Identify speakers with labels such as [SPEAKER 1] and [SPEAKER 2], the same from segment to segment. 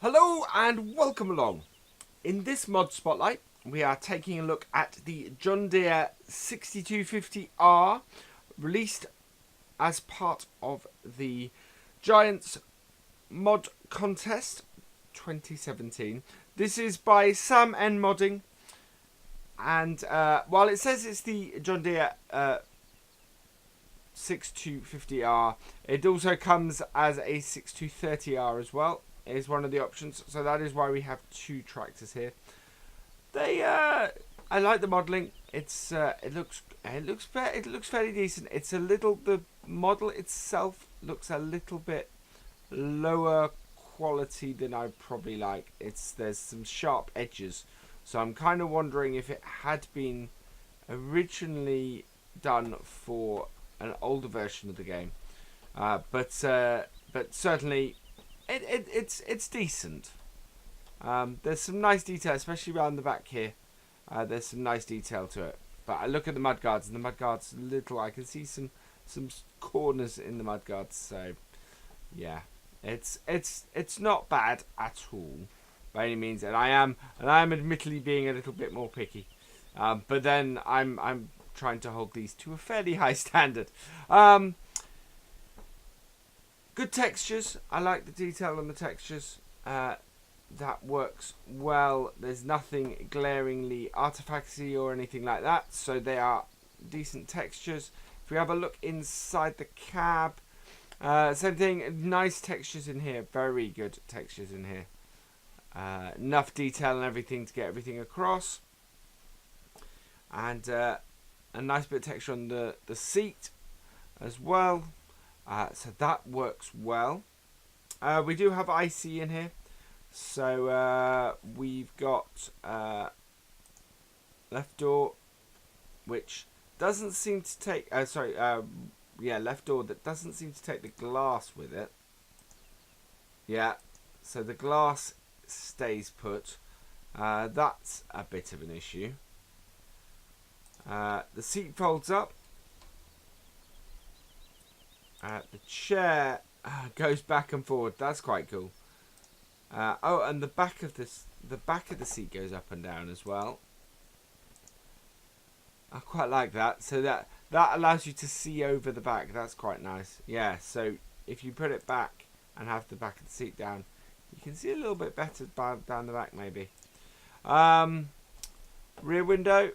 [SPEAKER 1] Hello and welcome along. In this mod spotlight, we are taking a look at the John Deere 6250R, released as part of the Giants Mod Contest 2017. This is by Sam N Modding, and while it says it's the John Deere 6250R, it also comes as a 6230R as well. Is one of the options, so that is why we have two tractors here. They I like the modelling. It's it looks fairly decent. It's a little, the model itself looks a little bit lower quality than I'd probably like. There's some sharp edges, so I'm kind of wondering if it had been originally done for an older version of the game, but certainly it's decent. There's some nice detail, especially around the back here. There's some nice detail to it. But I look at the mudguards, and the mudguards little. I can see some corners in the mudguards. So yeah, it's not bad at all by any means. And I am admittedly being a little bit more picky. But then I'm trying to hold these to a fairly high standard. Good textures. I like the detail on the textures. That works well. There's nothing glaringly artifacty or anything like that, so they are decent textures. If we have a look inside the cab, same thing. Nice textures in here. Very good textures in here. Enough detail and everything to get everything across. And a nice bit of texture on the seat as well. So that works well. We do have IC in here. So we've got left door, which doesn't seem to take... left door that doesn't seem to take the glass with it. Yeah, so the glass stays put. That's a bit of an issue. The seat folds up. The chair goes back and forward. That's quite cool. And the back of the seat goes up and down as well. I quite like that. So that allows you to see over the back. That's quite nice. Yeah. So if you put it back and have the back of the seat down, you can see a little bit better down the back maybe. Rear window.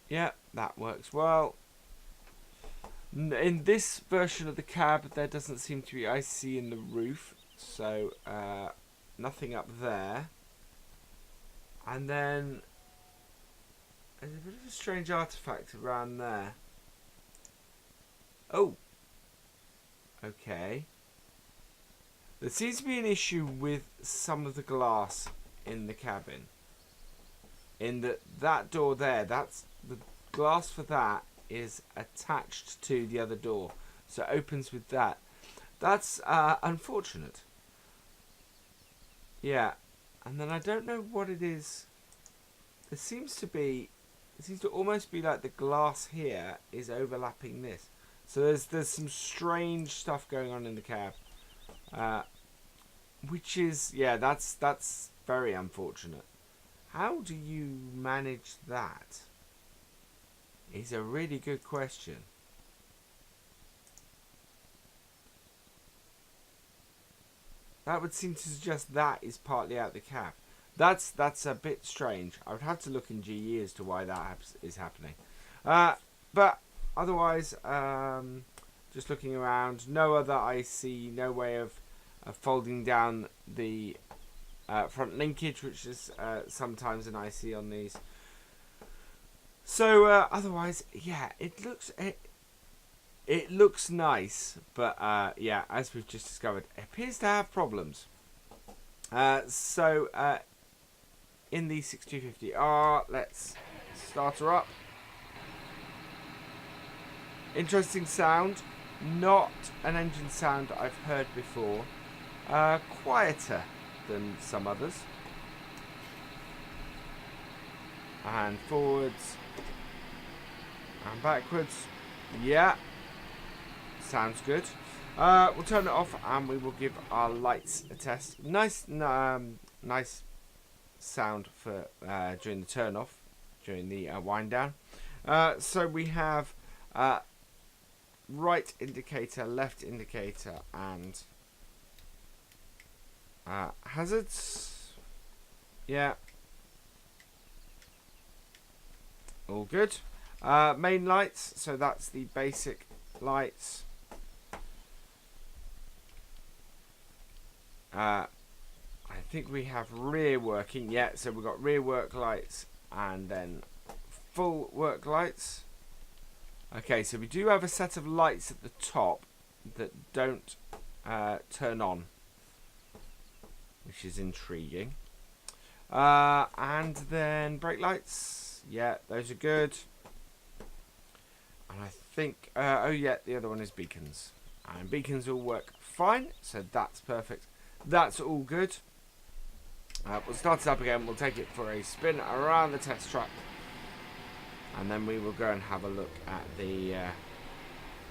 [SPEAKER 1] Yeah, that works well. In this version of the cab, there doesn't seem to be IC in the roof, so nothing up there. And then there's a bit of a strange artifact around there. Oh, okay. There seems to be an issue with some of the glass in the cabin. In that door there, that's the glass for that is attached to the other door, so it opens with that. That's unfortunate. Yeah, and then I don't know what it is. It seems to almost be like the glass here is overlapping this. So there's some strange stuff going on in the cab, which is, yeah, that's very unfortunate. How do you manage that? Is a really good question. That would seem to suggest that is partly out the cab. That's a bit strange. I would have to look in GE as to why that is happening. But otherwise, just looking around, no other IC, no way of folding down the front linkage, which is sometimes an IC on these. So otherwise, yeah, it looks nice, but yeah, as we've just discovered, it appears to have problems. So in the 6250R, let's start her up. Interesting sound, not an engine sound I've heard before. Quieter than some others. And forwards. And backwards. Yeah. Sounds good. We'll turn it off and we will give our lights a test. Nice sound for during the turn off, during the wind down. So we have right indicator, left indicator, and hazards. Yeah, all good. Main lights, so that's the basic lights. I think we have rear working. Yeah, so we've got rear work lights and then full work lights. Okay, so we do have a set of lights at the top that don't turn on, which is intriguing. And then brake lights. Yeah, those are good. And I think, oh yeah, the other one is beacons. And beacons will work fine, so that's perfect. That's all good. We'll start it up again. We'll take it for a spin around the test track. And then we will go and have a look at the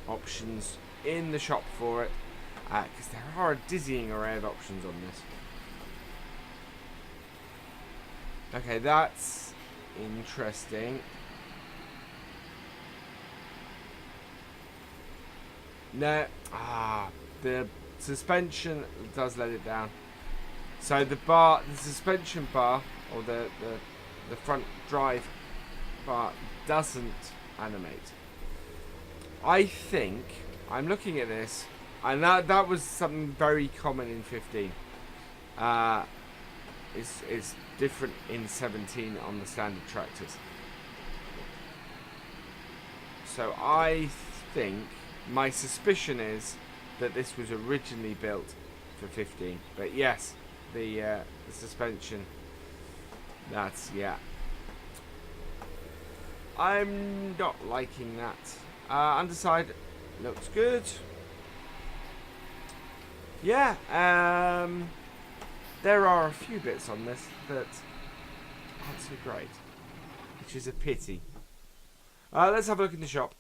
[SPEAKER 1] options in the shop for it. Because there are a dizzying array of options on this. Okay, that's interesting. No, the suspension does let it down. So the suspension bar, or the front drive bar doesn't animate. I think, I'm looking at this, and that was something very common in 15. It's different in 17 on the standard tractors. So I think, my suspicion is that this was originally built for 15. But yes, the suspension, that's, yeah. I'm not liking that. Underside looks good. Yeah, there are a few bits on this that aren't so great, which is a pity. Let's have a look in the shop.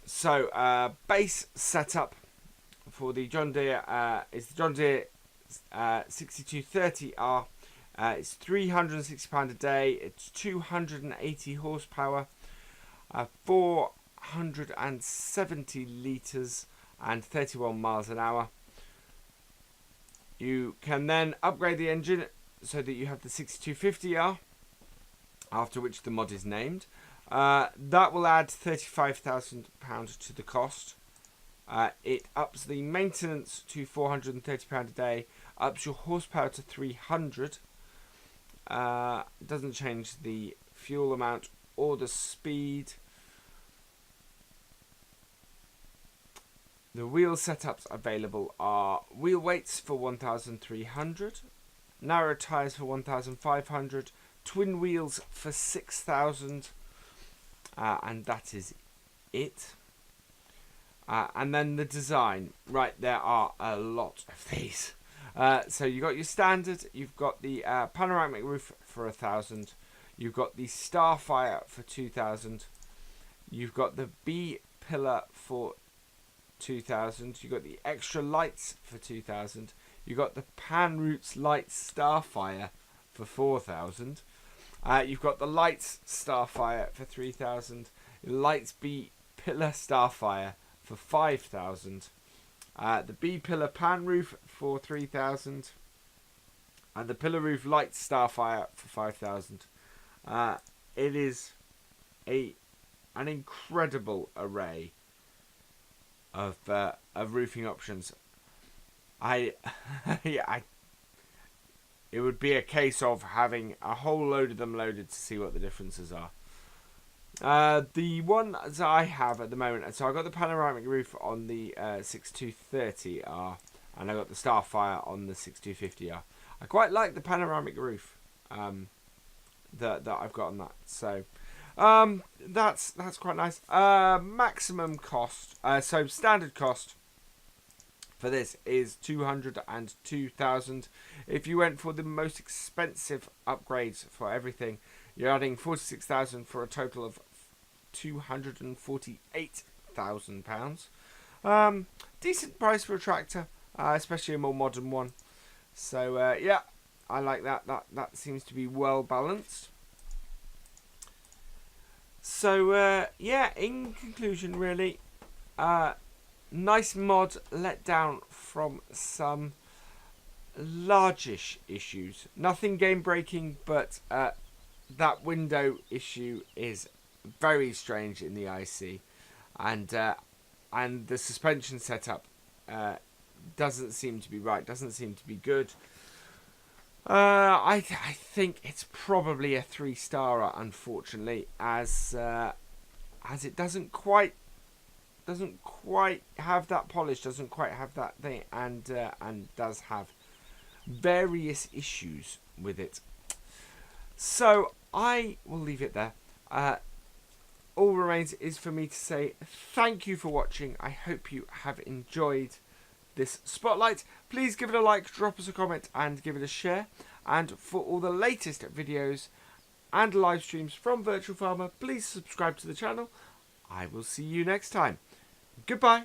[SPEAKER 1] So, base setup for the John Deere is the John Deere 6250R. It's £360 a day. It's 280 horsepower, 470 litres, and 31 miles an hour. You can then upgrade the engine so that you have the 6250R, after which the mod is named. That will add £35,000 to the cost. It ups the maintenance to £430 a day, ups your horsepower to 300. Doesn't change the fuel amount or the speed. The wheel setups available are wheel weights for 1,300, narrow tyres for 1,500, twin wheels for 6,000, and that is it. And then the design. Right, there are a lot of these. So you've got your standard, you've got the panoramic roof for 1,000, you've got the Starfire for 2,000, you've got the B pillar for 2,000, you've got the extra lights for 2,000, you've got the Pan Roots Lights Starfire for 4,000, you've got the Lights Starfire for 3,000, Lights B pillar Starfire for 5,000. The B pillar pan roof for 3,000, and the pillar roof light Starfire for 5,000. It is an incredible array of roofing options. It would be a case of having a whole load of them loaded to see what the differences are. The one that I have at the moment, so I got the panoramic roof on the 6230R, and I got the Starfire on the 6250R. I quite like the panoramic roof that I've got on that. So that's quite nice. Maximum cost, so standard cost for this is 202,000. If you went for the most expensive upgrades for everything, you're adding 46,000 for a total of 248,000. £1,000. Decent price for a tractor, especially a more modern one. So yeah, I like that. That seems to be well balanced. So yeah, in conclusion, really, nice mod, let down from some largish issues. Nothing game breaking, but that window issue is very strange in the IC, and the suspension setup doesn't seem to be right. Doesn't seem to be good. I think it's probably a 3-starer, unfortunately, as it doesn't quite have that polish, doesn't quite have that thing, and does have various issues with it. So I will leave it there. All remains is for me to say thank you for watching. I hope you have enjoyed this spotlight. Please give it a like, drop us a comment, and give it a share. And for all the latest videos and live streams from Virtual Farmer, please subscribe to the channel. I will see you next time. Goodbye.